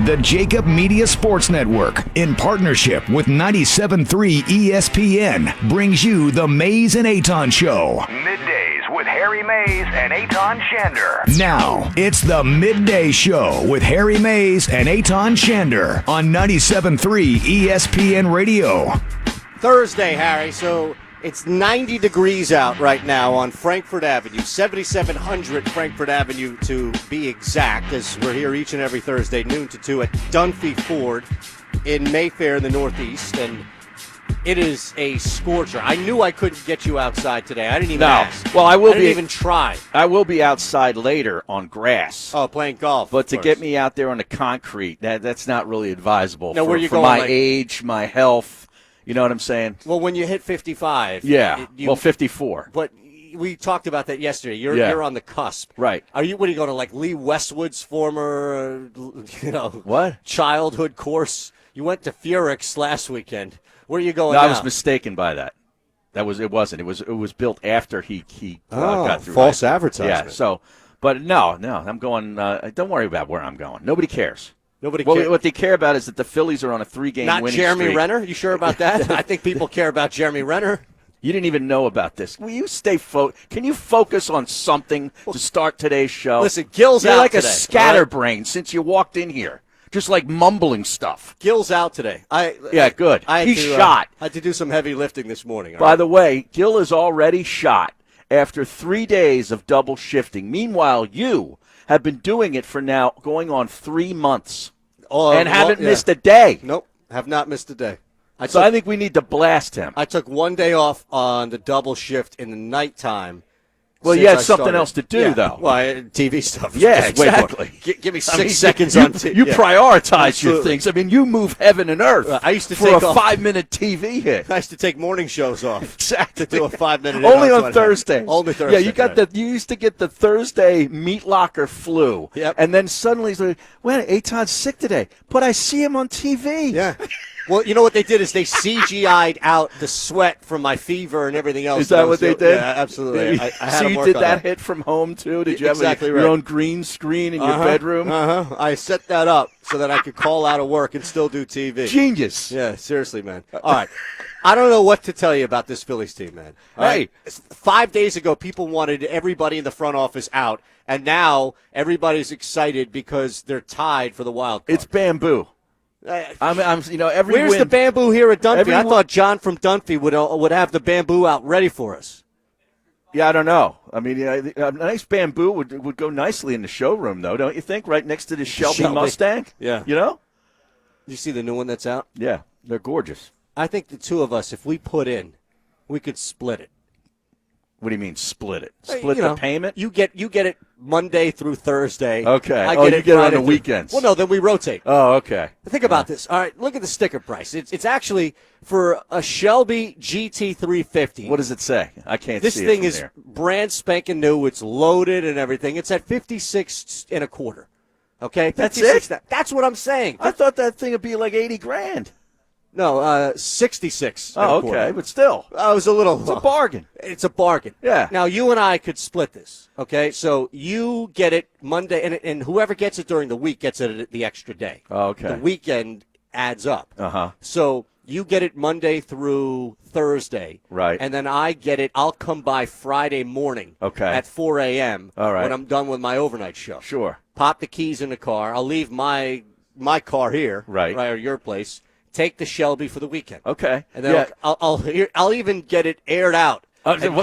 The Jacob Media Sports Network, in partnership with 97.3 ESPN, brings you the Mays and Eytan Show. Middays with Harry Mays and Eytan Shander. Now, it's the Midday Show with Harry Mays and Eytan Shander on 97.3 ESPN Radio. Thursday, Harry, so it's 90 degrees out right now on Frankfort Avenue, 7700 Frankfort Avenue to be exact, as we're here each and every Thursday, noon to 2 at Dunphy Ford in Mayfair in the Northeast, and it is a scorcher. I knew I couldn't get you outside today. I didn't even ask. Well, I didn't even try. I will be outside later on grass. Oh, playing golf. But to get me out there on the concrete, that's not really advisable now, for my age, my health. You know what I'm saying? Well, when you hit 55. Yeah. 54. But we talked about that yesterday. You're on the cusp. Right. What are you going to, like, Lee Westwood's former, what? Childhood course? You went to Furyks last weekend. Where are you going now? I was mistaken by that. It wasn't. It was built after he got through. False advertisement. Yeah. So, but no, I'm going. Don't worry about where I'm going. Nobody cares. Nobody cares. What they care about is that the Phillies are on a 3-game winning streak. Not Jeremy Renner? You sure about that? I think people care about Jeremy Renner. You didn't even know about this. Will you stay Can you focus on something to start today's show? Listen, Gil's You're out like today. a scatterbrain since you walked in here. Just like mumbling stuff. Gil's out today. Good. He's shot. I had to do some heavy lifting this morning. By the way, Gil is already shot after 3 days of double shifting. Meanwhile, you have been doing it for now going on 3 months. And haven't missed a day. Nope, have not missed a day. I think we need to blast him. I took 1 day off on the double shift in the nighttime. Well, you had something else to do, though. Well, TV stuff. Yeah, exactly. Give me 6 seconds on TV. You prioritize your things. I mean, you move heaven and earth I used to for take a off 5-minute TV hit. I used to take morning shows off. Exactly. To do a 5-minute Only on Thursdays. Only Thursday. Yeah, you used to get the Thursday meat locker flu. Yep. And then suddenly he's like, well, Eytan's sick today, but I see him on TV. Yeah. Well, you know what they did is they CGI'd out the sweat from my fever and everything else. Is that what they did? Yeah, absolutely. I had so to you work did on that hit from home, too? Did you have your own green screen in your bedroom? I set that up so that I could call out of work and still do TV. Genius. Yeah, seriously, man. All right. I don't know what to tell you about this Phillies team, man. All right? 5 days ago, people wanted everybody in the front office out, and now everybody's excited because they're tied for the wild card. It's bamboo. Every Where's win, the bamboo here at Dunphy? I thought John from Dunphy would have the bamboo out ready for us. Yeah, I don't know. I mean, a nice bamboo would go nicely in the showroom, though, don't you think? Right next to the Shelby Mustang? Yeah. You know? You see the new one that's out? Yeah, they're gorgeous. I think the two of us, if we put in, we could split it. What do you mean split it? Split the payment? You get it Monday through Thursday. Okay. You get it on the weekends. Well, no, then we rotate. Oh, okay. Think about this. All right, look at the sticker price. It's actually for a Shelby GT350. What does it say? I can't this see it. This thing is brand spanking new. It's loaded and everything. It's at $56.25. Okay? That's it? That's what I'm saying. I thought that thing would be like $80,000. No, 66. Oh, okay, but still. I was a little. It's a bargain. It's a bargain. Yeah. Now, you and I could split this, okay? So you get it Monday, and whoever gets it during the week gets it the extra day. Oh, okay. The weekend adds up. Uh-huh. So you get it Monday through Thursday. Right. And then I get it, I'll come by Friday morning. Okay. At 4 a.m. All right. When I'm done with my overnight show. Sure. Pop the keys in the car. I'll leave my car here. Right. Or your place. Take the Shelby for the weekend. Okay. And then I'll even get it aired out.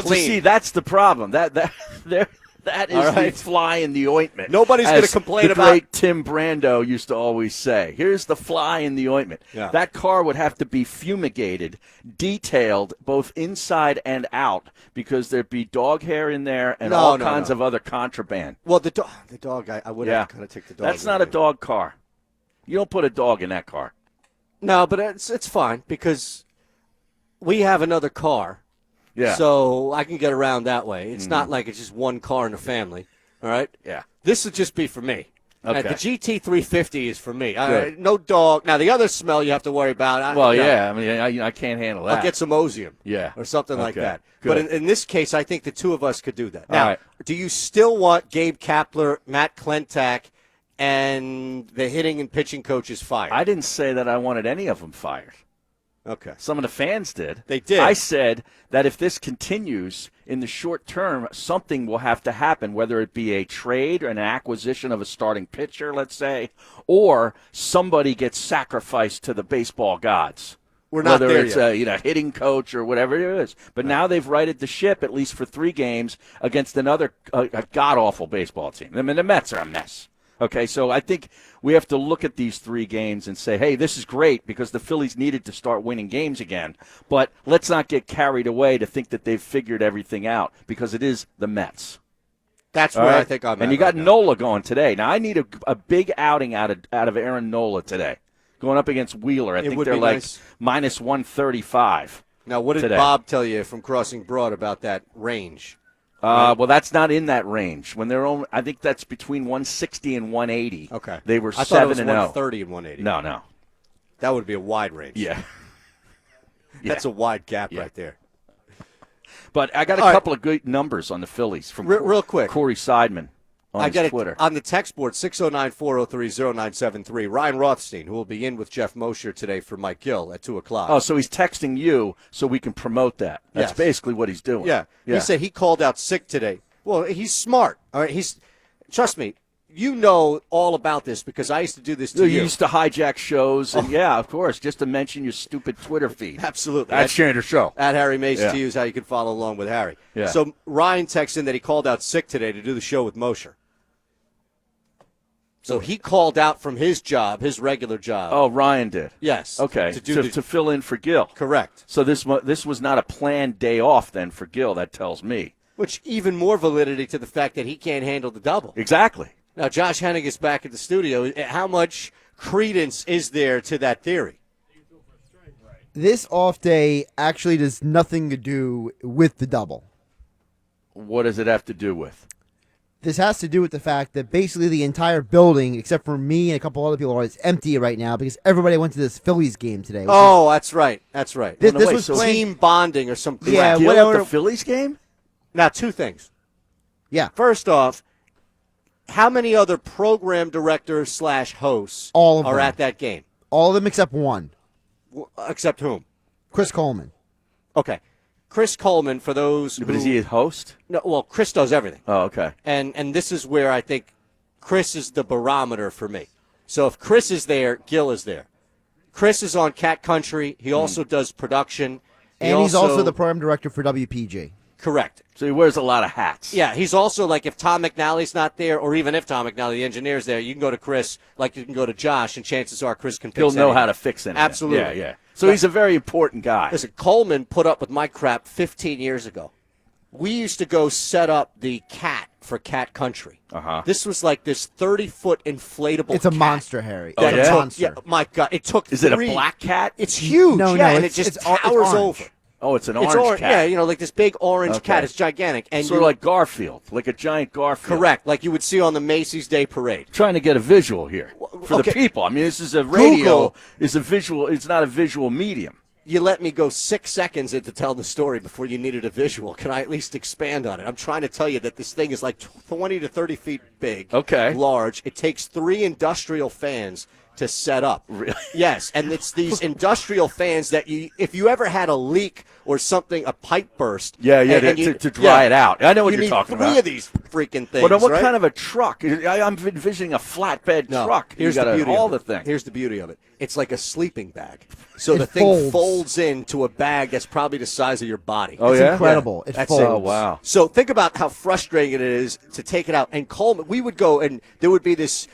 See, that's the problem. That is the fly in the ointment. Nobody's going to complain about. The great Tim Brando used to always say, "Here's the fly in the ointment." Yeah. That car would have to be fumigated, detailed both inside and out, because there'd be dog hair in there and all kinds of other contraband. Well, the dog, I would have to kind of take the dog. That's not a dog car. You don't put a dog in that car. No, but it's fine because we have another car. Yeah. So I can get around that way. It's not like it's just one car in the family. All right? Yeah. This would just be for me. Okay. The GT350 is for me. No dog. Now, the other smell you have to worry about. I mean, I can't handle that. I'll get some Ozium. Yeah. Or something like that. Good. But in this case, I think the two of us could do that. Now, right. do you still want Gabe Kapler, Matt Klentak, and the hitting and pitching coach is fired. I didn't say that I wanted any of them fired. Okay. Some of the fans did. They did. I said that if this continues in the short term, something will have to happen, whether it be a trade or an acquisition of a starting pitcher, let's say, or somebody gets sacrificed to the baseball gods. We're not whether there it's yet. a hitting coach or whatever it is. But now they've righted the ship, at least for 3 games, against another a god-awful baseball team. I mean, the Mets are a mess. Okay, so I think we have to look at these 3 games and say, hey, this is great because the Phillies needed to start winning games again. But let's not get carried away to think that they've figured everything out because it is the Mets. That's where I think I'm at. And you got right Nola going today. Now, I need a big outing out of Aaron Nola today. Going up against Wheeler. I think they're like nice. minus 135. Now, what did today. Bob tell you from Crossing Broad about that range? Well, that's not in that range. When they're only, I think that's between 160 and 180. Okay. They were I thought it was 7-0. 130 and 180. No. That would be a wide range. Yeah. That's a wide gap right there. But I got a couple of good numbers on the Phillies from real quick. Corey Seidman on his Twitter. On the text board, 609-403-0973, Ryan Rothstein, who will be in with Jeff Mosher today for Mike Gill at 2 o'clock. Oh, so he's texting you so we can promote that. That's Yes. basically what he's doing. Yeah. He said he called out sick today. Well, he's smart. All right. Trust me, you know all about this because I used to do this to you. You used to hijack shows, and of course, just to mention your stupid Twitter feed. Absolutely. That's Shander Show. At Harry Mays to use how you can follow along with Harry. Yeah. So Ryan texted in that he called out sick today to do the show with Mosher. So he called out from his job, his regular job. Oh, Ryan did. Yes. Okay. To fill in for Gill. Correct. So this was not a planned day off then for Gill. That tells me. Which even more validity to the fact that he can't handle the double. Exactly. Now Josh Hennig is back at the studio. How much credence is there to that theory? This off day actually does nothing to do with the double. What does it have to do with? This has to do with the fact that basically the entire building, except for me and a couple other people, is empty right now because everybody went to this Phillies game today. Oh, that's right. That's right. This was team bonding or something. Yeah, Gill whatever. at the Phillies game? Now, 2 things. Yeah. First off, how many other program directors / hosts All of are them. at that game? All of them except one. Except whom? Chris Coleman. Okay. Chris Coleman, for those who... But is he a host? No, well, Chris does everything. Oh, okay. And this is where I think Chris is the barometer for me. So if Chris is there, Gil is there. Chris is on Cat Country. He also does production. He's also the program director for WPG. Correct. So he wears a lot of hats. Yeah, he's also like if Tom McNally's not there, or even if Tom McNally, the engineer's there, you can go to Chris like you can go to Josh, and chances are Chris can fix He'll know anything. how to fix it. Absolutely. Yeah. So he's a very important guy. Listen, Coleman put up with my crap 15 years ago. We used to go set up the cat for Cat Country. Uh-huh. This was like this 30-foot inflatable It's a cat. monster, Harry. Oh, It's yeah? a monster. Yeah, my God. It took Is it a 3 black cat? It's huge. No, yeah, and it's- it just it's towers orange. over. Oh, it's an It's orange cat. Yeah, like this big orange Okay. cat. It's gigantic. And Sort of like Garfield, like a giant Garfield. correct, like you would see on the Macy's Day Parade. Trying to get a visual here for okay. the people. I mean, this is a radio. Google. Is a visual. It's not a visual medium. You let me go 6 seconds into telling the story before you needed a visual. Can I at least expand on it? I'm trying to tell you that this thing is like 20 to 30 feet big. Okay. Large. It takes 3 industrial fans to set up. Really? Yes, and it's these industrial fans that if you ever had a leak or something, a pipe burst. Yeah, to dry it out. I know what you you're need talking 3 about. of these freaking things. Well, then what right? kind of a truck? I'm envisioning a flatbed No, truck. Here's you the beauty haul of the it. thing. Here's the beauty of it. It's like a sleeping bag. So It the thing folds. folds into a bag that's probably the size of your body. Oh, It's yeah? incredible. It That's folds. it. Oh, wow. So think about how frustrating it is to take it out. And Coleman, we would go, and there would be this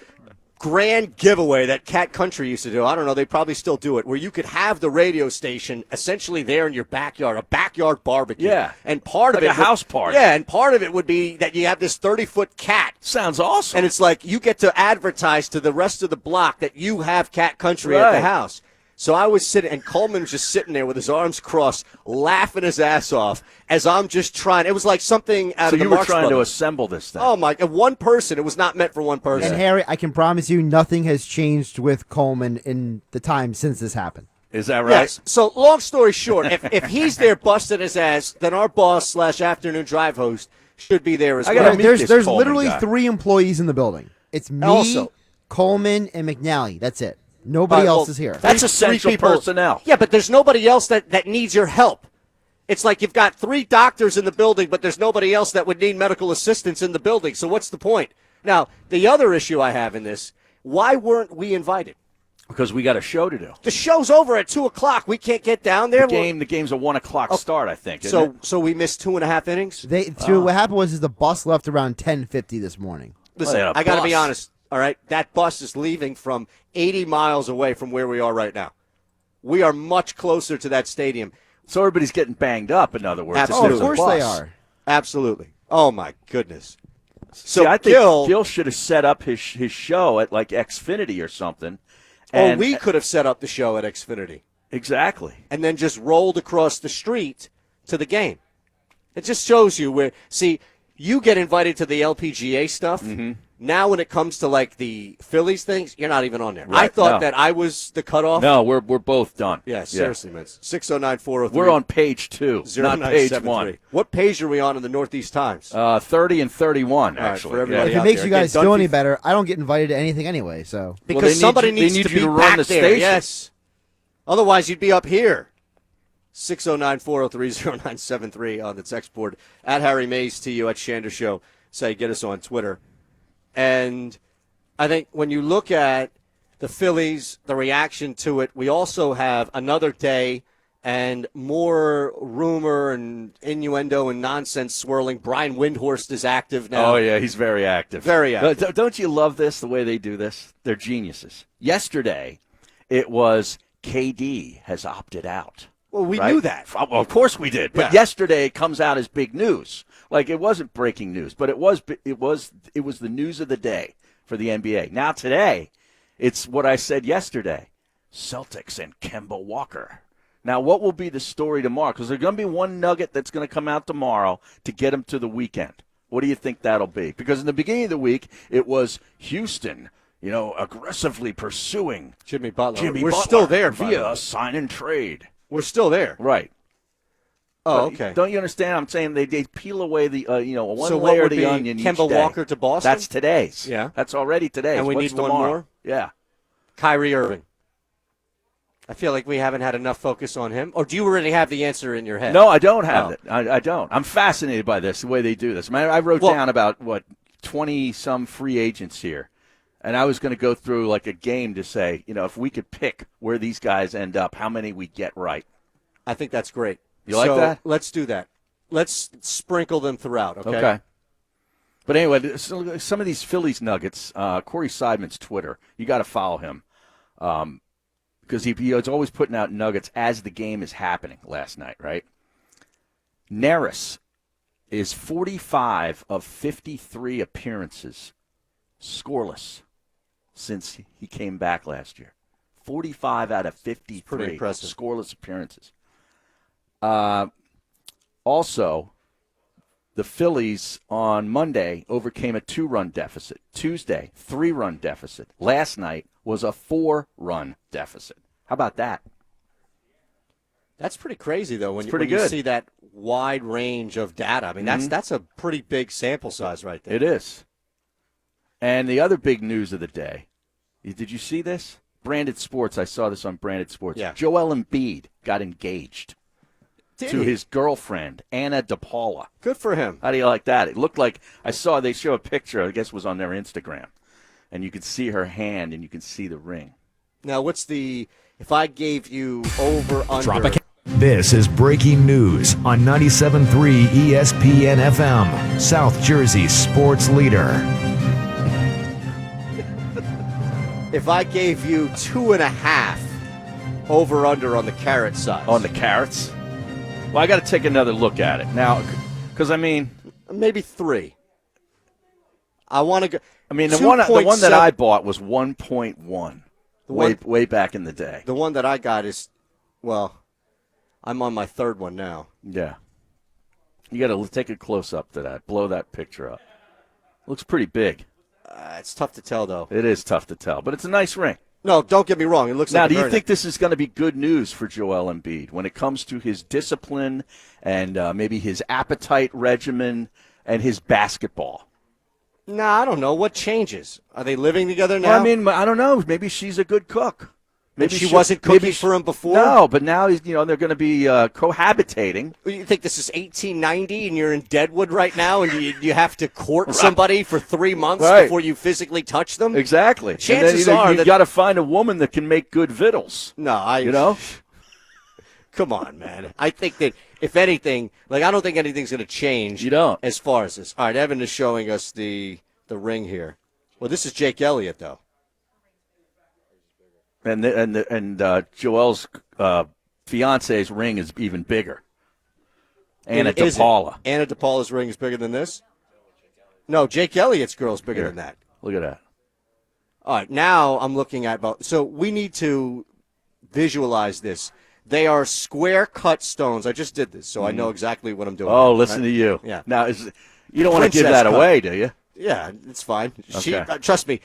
grand giveaway that Cat Country used to do. I don't know, they probably still do it, where you could have the radio station essentially there in your backyard, a backyard barbecue. Yeah. And part of Like it a house party. Yeah, and part of it would be that you have this 30-foot cat. Sounds awesome. And it's like you get to advertise to the rest of the block that you have Cat Country at the Right. house. So I was sitting, and Coleman was just sitting there with his arms crossed, laughing his ass off as I'm just trying. It was like something out so of the you were Marx trying to Brothers. assemble this thing. Oh, my. One person. It was not meant for one person. And Harry, I can promise you nothing has changed with Coleman in the time since this happened. Is that right? Yes. So long story short, if he's there busting his ass, then our boss / afternoon drive host should be there as I well. gotta meet There's this Coleman literally guy. 3 employees in the building. It's me, Also- Coleman and McNally. That's it. Nobody else is here. That's Three essential people. personnel. Yeah, but there's nobody else that needs your help. It's like you've got 3 doctors in the building, but there's nobody else that would need medical assistance in the building. So what's the point? Now, the other issue I have in this, why weren't we invited? Because we got a show to do. The show's over at 2 o'clock. We can't get down there. The game's a 1 o'clock start, I think. So we missed 2.5 innings? What happened was the bus left around 10:50 this morning. Listen, Oh, yeah, I got to bus. be honest, all right? That bus is leaving from 80 miles away from where we are right now. We are much closer to that stadium. So everybody's getting banged up, in other words. Absolutely. Of course they are. Absolutely. Oh, my goodness. So See, I think Gil should have set up his show at like Xfinity or something. Oh, we could have set up the show at Xfinity Exactly. and then just rolled across the street to the game. It just shows you where. See, you get invited to the LPGA stuff. Mm-hmm. Now, when it comes to like the Phillies things, you're not even on there. Right, I thought no. that I was the cutoff. No, we're both done. Yeah, seriously, man. 609-403. We're on page 2, not page 1. What page are we on in the Northeast Times? 30 and 31, right, actually. for everybody If it out makes there. you guys Again, feel Dunphy- any better, I don't get invited to anything anyway. So Because they need somebody you- they needs need to you be to run back the there. station. Yes. Otherwise, you'd be up here. 609-403-0973 on the text board. At Harry Mays to you at Shander Show. Say, get us on Twitter. And I think when you look at the Phillies, the reaction to it, we also have another day and more rumor and innuendo and nonsense swirling. Brian Windhorst is active now. Oh, yeah, he's very active. Very active. Don't you love this, the way they do this? They're geniuses. Yesterday, it was KD has opted out. Well, we right? knew that. Well, of course we did. But Yeah. yesterday it comes out as big news. Like it wasn't breaking news, but it was the news of the day for the NBA. Now today, it's what I said yesterday. Celtics and Kemba Walker. Now, what will be the story tomorrow? Because there's going to be one nugget that's going to come out tomorrow to get them to the weekend. What do you think that'll be? Because in the beginning of the week, it was Houston, aggressively pursuing Jimmy Butler. Jimmy We're Butler still there by the via way. a sign and trade. We're still there. Right. Oh, But okay. Don't you understand? I'm saying they peel away the one So what layer would of the be onion each Kemba day. Walker to Boston? That's today's. Yeah. That's already today's. And we What's need one tomorrow? more? Yeah. Kyrie Irving. I feel like we haven't had enough focus on him. Or do you already have the answer in your head? No, I don't have Oh. it. I don't. I'm fascinated by this, the way they do this. I wrote down about, 20-some free agents here. And I was going to go through like a game to say, if we could pick where these guys end up, how many we get right. I think that's great. You like that? Let's do that. Let's sprinkle them throughout, okay? Okay. But anyway, some of these Phillies nuggets, Corey Seidman's Twitter, you got to follow him. Because he's always putting out nuggets as the game is happening last night, right? Neris is 45 of 53 appearances scoreless since he came back last year. 45 out of 53 pretty impressive. scoreless appearances. Also, the Phillies on Monday overcame a 2-run deficit. Tuesday, 3-run deficit. Last night was a 4-run deficit. How about that? That's pretty crazy, though, when pretty you good. see that wide range of data. I mean, that's a pretty big sample size right there. It is. And the other big news of the day, did you see this? Branded Sports, I saw this on Branded Sports. Yeah. Joel Embiid got engaged Did to he? his girlfriend, Anna DePaula. Good for him. How do you like that? It looked like, they show a picture, I guess it was on their Instagram, and you could see her hand and you can see the ring. Now, if I gave you over, under. This is breaking news on 97.3 ESPN FM, South Jersey's sports leader. If I gave you 2.5 over, under on the carrot size. On the carrots? Well, I got to take another look at it. Now, because, Maybe 3. I want to go. the one that I bought was 1.1 way back in the day. The one that I got is, I'm on my 3rd one now. Yeah. You got to take a close-up to that. Blow that picture up. Looks pretty big. It's tough to tell, though. It is tough to tell, but it's a nice ring. No, don't get me wrong. It looks Now, like do you think this is going to be good news for Joel Embiid when it comes to his discipline and maybe his appetite regimen and his basketball? No, I don't know. What changes? Are they living together now? Well, I mean, I don't know. Maybe she's a good cook. Maybe she wasn't cooking for him before? No, but now they're going to be cohabitating. You think this is 1890 and you're in Deadwood right now and you have to court somebody for 3 months before you physically touch them? Exactly. Chances and then, are you got to find a woman that can make good victuals. No, Come on, man. I think that if anything, I don't think anything's going to change. You don't. As far as this. All right, Evan is showing us the ring here. Well, this is Jake Elliott, though. And Joel's fiance's ring is even bigger. Anna DePaula. Anna DePaula's ring is bigger than this? No, Jake Elliott's girl's bigger than that. Look at that. All right, now I'm looking at so we need to visualize this. They are square cut stones. I just did this, so I know exactly what I'm doing. Oh, listen to you. Yeah. Now, you don't want to give that away, do you? Yeah, it's fine. Okay. Trust me,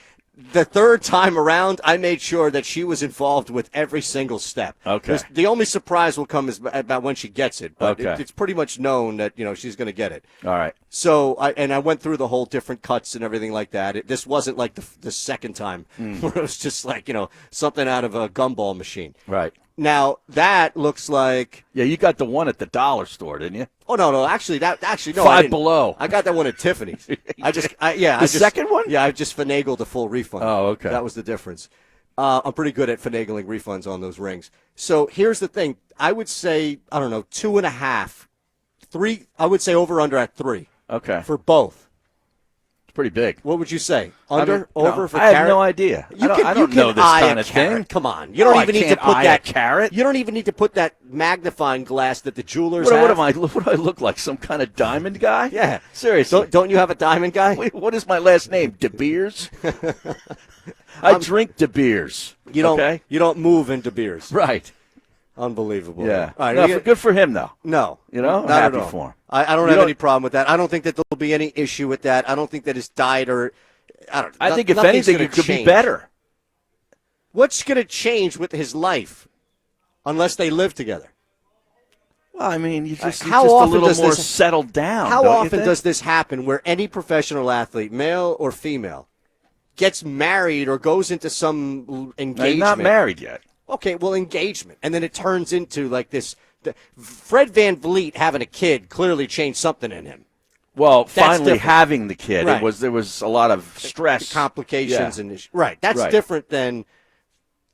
the third time around, I made sure that she was involved with every single step. Okay. The only surprise will come is about when she gets it, but Okay. it's pretty much known that she's going to get it. All right. So I went through the whole different cuts and everything like that. This wasn't like the second time where it was just like something out of a gumball machine. Right. Now that looks like you got the one at the dollar store, didn't you? Oh no! Actually, no. Five Below. I got that one at Tiffany's. The second one? Yeah, I just finagled a full refund. Oh, okay. That was the difference. I'm pretty good at finagling refunds on those rings. So here's the thing. I would say 2.5, 3. I would say over/under at 3. Okay. For both. It's pretty big. What would you say? Over No, for I have carrot? no idea. I don't know this eye kind a of carrot. thing. Come on, you don't even need to put eye that a carrot. You don't even need to put that magnifying glass that the jewelers What have. am I? What do I look like? Some kind of diamond guy? Yeah, Seriously. Don't you have a diamond guy? Wait, what is my last name? De Beers? I drink De Beers. You don't. Okay? You don't move into beers. Right. Unbelievable. Yeah. All right, No, good for him, though. No. I'm not happy at all. for him. I don't have any problem with that. I don't think that there'll be any issue with that. I don't think that his diet I think if anything, it could be better. What's going to change with his life unless they live together? Well, I mean, you're just How a often little does more this- settled down. How don't you often think? does this happen where any professional athlete, male or female, gets married or goes into some engagement? They're not married yet. Okay, well, engagement. And then it turns into like this. Fred Van Vliet having a kid clearly changed something in him. Well, finally different. having the kid, Right. there was a lot of stress, Complications Yeah. and issues. Right. That's Right. different than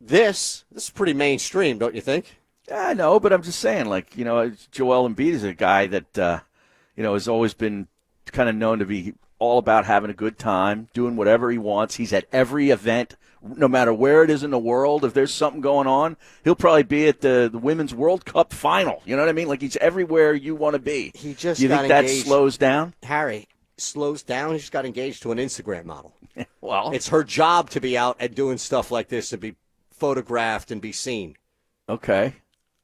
this. This is pretty mainstream, don't you think? I know, but I'm just saying, Joel Embiid is a guy that, has always been kind of known to be all about having a good time, doing whatever he wants. He's at every event, no matter where it is in the world. If there's something going on, he'll probably be at the Women's World Cup final. You know what I mean? Like, he's everywhere you want to be. He just you got think that engaged. slows down? Harry slows down. He just got engaged to an Instagram model. Well, It's her job to be out and doing stuff like this and be photographed and be seen. okay.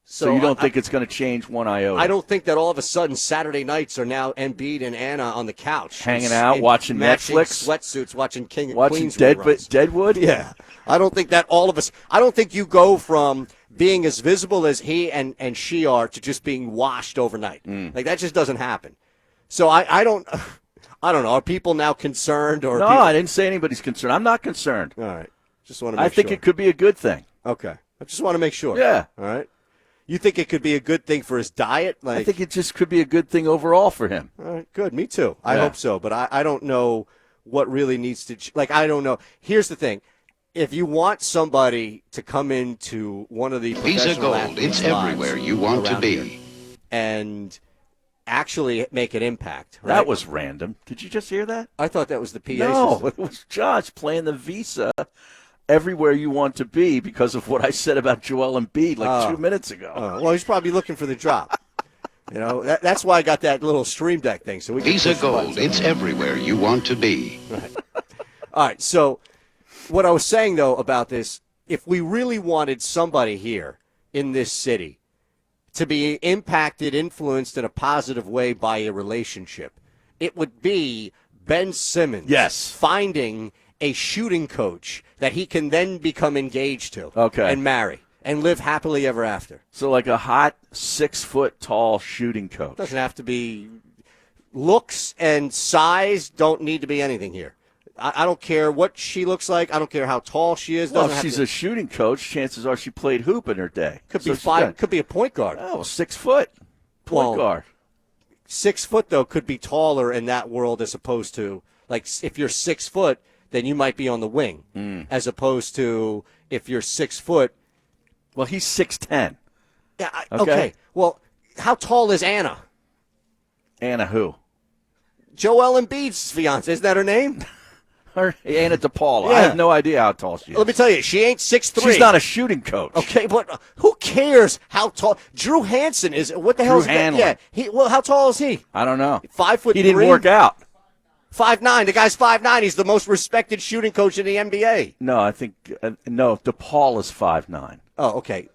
So you don't think it's going to change one iota? I don't think that all of a sudden Saturday nights are now Embiid and Anna on the couch. Hanging out, watching matching Netflix? sweatsuits, watching King and Watching Queens reruns. Deadwood? Yeah. I don't think that all of us – I don't think you go from being as visible as he and she are to just being washed overnight. Like, that just doesn't happen. So I don't – I don't know. Are people now concerned? Or No, people, I didn't say anybody's concerned. I'm not concerned. all right. Just want to make I think sure. it could be a good thing. Okay. I just want to make sure. Yeah. All right. You think it could be a good thing for his diet? I think it just could be a good thing overall for him. All right, good. Me too. I Yeah. hope so. But I don't know what really needs to I don't know. Here's the thing. If you want somebody to come into one of the Visa professional Gold, athletes' it's everywhere lives you want to around be. here and actually make an impact. Right? That was random. Did you just hear that? I thought that was the PA No, system. it was Josh playing the Visa everywhere you want to be because of what I said about Joel Embiid 2 minutes ago. Well, he's probably looking for the drop. That's why I got that little Stream Deck thing. So we can Visa push the Gold, buttons. it's everywhere you want to be. All right, so what I was saying, though, about this, if we really wanted somebody here in this city to be impacted, influenced in a positive way by a relationship, it would be Ben Simmons Yes. finding a shooting coach that he can then become engaged to Okay. and marry and live happily ever after. So like a hot 6 foot tall shooting coach. Doesn't have to be looks and size don't need to be anything here. I don't care what she looks like. I don't care how tall she is. Well, if she's a shooting coach, chances are she played hoop in her day. Could be five. Could be a point guard. Oh, 6 foot point guard. 6 foot though could be taller in that world as opposed to like if you're 6 foot, then you might be on the wing, as opposed to if you're 6 foot. Well, he's 6'10". Yeah. Okay. Well, how tall is Anna? Anna who? Joel Embiid's fiance. Isn't that her name? Anna DePaula. Yeah. I have no idea how tall she is. Let me tell you, she ain't 6'3". She's not a shooting coach. Okay, but who cares how tall? Drew Hansen is. What the hell is that? Hanlon. Yeah. Well, how tall is he? I don't know. 5'3". He didn't work out. 5'9". The guy's 5'9". He's the most respected shooting coach in the NBA. No, I think no. DePaula's 5'9". Oh, okay.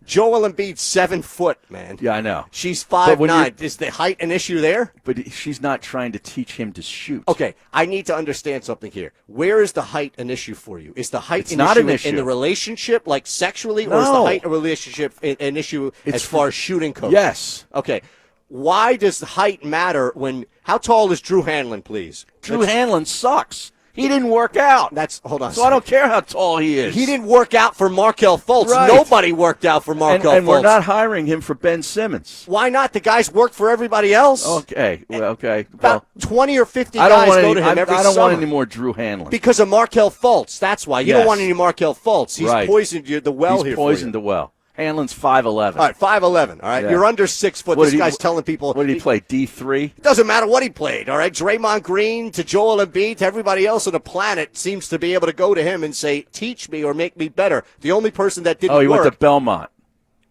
Joel Embiid's 7 foot, man. Yeah, I know. She's 5'9". Is the height an issue there? But she's not trying to teach him to shoot. Okay, I need to understand something here. Where is the height an issue for you? Is the height not an issue in the relationship, like sexually, or is the height a relationship an issue as far as shooting coach? Yes. Okay. Why does the height matter when – how tall is Drew Hanlon, please? Drew Hanlon sucks. He didn't work out. Hold on. So I don't care how tall he is. He didn't work out for Markelle Fultz. Right. Nobody worked out for Markelle Fultz. And we're not hiring him for Ben Simmons. Why not? The guy's worked for everybody else. Okay. Well, okay. About 20 or 50 guys go to him every summer. I don't want any more Drew Hanlon. Because of Markelle Fultz. That's why. You don't want any Markelle Fultz. He's poisoned the well here. He's poisoned the well. Hanlon's 5'11". All right, 5'11". All right, You're under 6 foot. This guy's telling people. What did he play? D3. It doesn't matter what he played. All right, Draymond Green to Joel Embiid to everybody else on the planet seems to be able to go to him and say, "Teach me or make me better." The only person that didn't. He went to Belmont.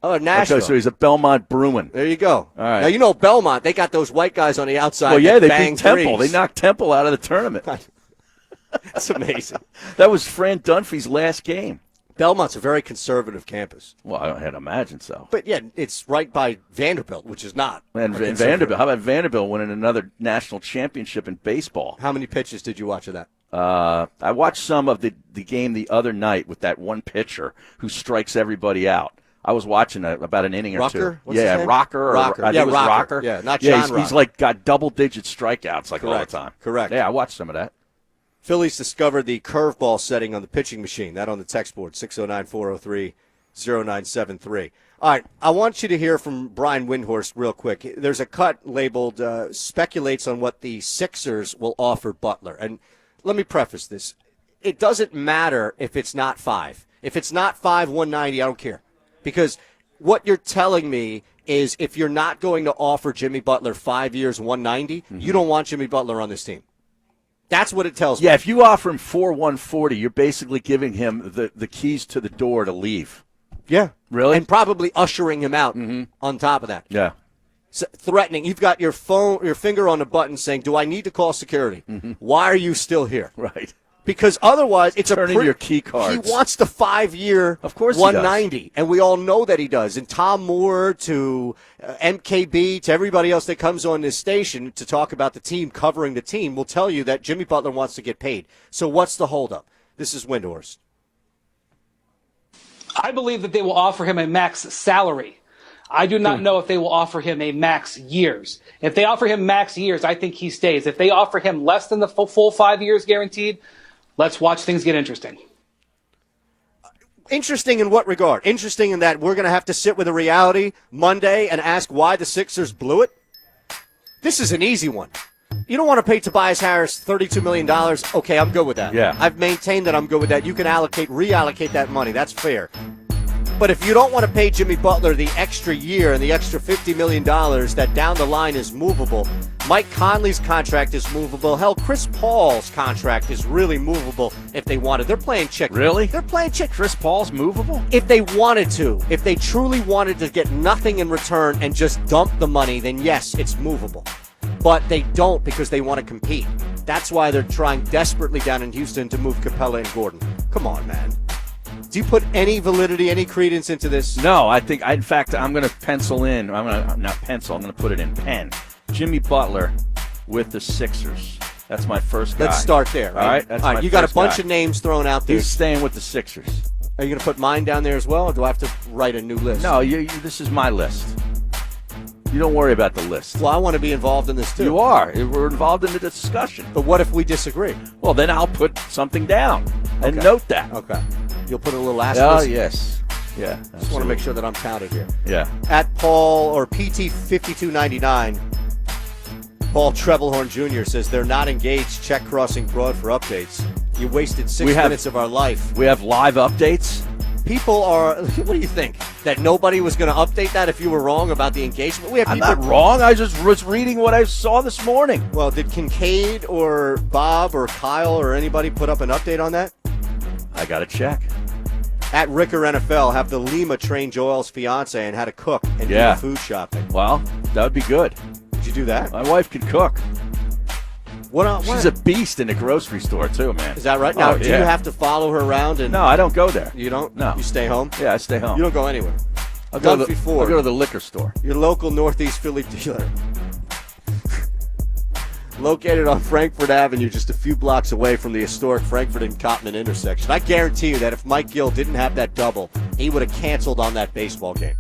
Oh, Nashville. Okay, so he's a Belmont Bruin. There you go. All right. Now you know Belmont. They got those white guys on the outside. Well, yeah, they bang beat Temple. threes. They knocked Temple out of the tournament. That's amazing. That was Fran Dunphy's last game. Belmont's a very conservative campus. Well, I had to imagine so. But, yeah, it's right by Vanderbilt, which is not. And Vanderbilt. How about Vanderbilt winning another national championship in baseball? How many pitches did you watch of that? I watched some of the game the other night with that one pitcher who strikes everybody out. I was watching about an inning or two. Rocker? What's his name? Rocker. Rocker. I think it was Rocker. Yeah, not John Rocker. He's like got double-digit strikeouts like all the time. Correct. Yeah, I watched some of that. Phillies discovered the curveball setting on the pitching machine. That on the text board, 609-403-0973. All right, I want you to hear from Brian Windhorst real quick. There's a cut labeled speculates on what the Sixers will offer Butler. And let me preface this. It doesn't matter if it's not 5. If it's not 5, 190, I don't care. Because what you're telling me is if you're not going to offer Jimmy Butler 5 years, 190, you don't want Jimmy Butler on this team. That's what it tells me. Yeah, if you offer him 140, you're basically giving him the keys to the door to leave. Yeah. Really? And probably ushering him out on top of that. Yeah. So, threatening. You've got your finger on the button saying, do I need to call security? Why are you still here? Right. Because otherwise, it's Turn in your key cards. He wants the 5-year, of course, 190, and we all know that he does. And Tom Moore to MKB to everybody else that comes on this station to talk about the team covering the team will tell you that Jimmy Butler wants to get paid. So what's the holdup? This is Windhorst. I believe that they will offer him a max salary. I do not know if they will offer him a max years. If they offer him max years, I think he stays. If they offer him less than the full 5 years guaranteed, let's watch things get interesting. Interesting in what regard? Interesting in that we're going to have to sit with a reality Monday and ask why the Sixers blew it? This is an easy one. You don't want to pay Tobias Harris $32 million. Okay, I'm good with that. Yeah. I've maintained that I'm good with that. You can reallocate that money. That's fair. But if you don't want to pay Jimmy Butler the extra year and the extra $50 million that down the line is movable, Mike Conley's contract is movable. Hell, Chris Paul's contract is really movable if they wanted. They're playing chick. Really? They're playing chick. Chris Paul's movable? If they wanted to, if they truly wanted to get nothing in return and just dump the money, then yes, it's movable. But they don't because they want to compete. That's why they're trying desperately down in Houston to move Capella and Gordon. Come on, man. Do you put any validity, any credence into this? No, in fact, I'm going to pencil in. I'm going to put it in pen. Jimmy Butler with the Sixers. That's my first guy. Let's start there. Right? All right, that's my you got a bunch guy. of names thrown out there. He's staying with the Sixers. Are you going to put mine down there as well, or do I have to write a new list? No, this is my list. You don't worry about the list. Well, I want to be involved in this too. You are. We're involved in the discussion. But what if we disagree? Well, then I'll put something down and Okay. note that. Okay. You'll put a little Oh, asterisk? yes. Yeah. Just want to make sure that I'm counted here. Yeah. At Paul or PT5299, Paul Treblehorn Jr. says they're not engaged. Check crossing broad for updates. You wasted 6 minutes of our life. We have live updates. People are. What do you think? That nobody was going to update that if you were wrong about the engagement? We have I'm people. not wrong. I just was reading what I saw this morning. Well, did Kincaid or Bob or Kyle or anybody put up an update on that? I got to check. At Ricker NFL, have the Lima train Joel's fiance and how to cook and do Yeah. the food shopping. Well, that would be good. Did you do that? My wife can cook. What? She's a beast in the grocery store, too, man. Is that right? Now, Oh, do yeah. you have to follow her around? And No, I don't go there. You don't? No. You stay home? Yeah, I stay home. You don't go anywhere. I'll go Gumphy to Ford. the liquor store. Your local Northeast Philly dealer. Located on Frankfurt Avenue, just a few blocks away from the historic Frankfurt and Cottman intersection. I guarantee you that if Mike Gill didn't have that double, he would have canceled on that baseball game.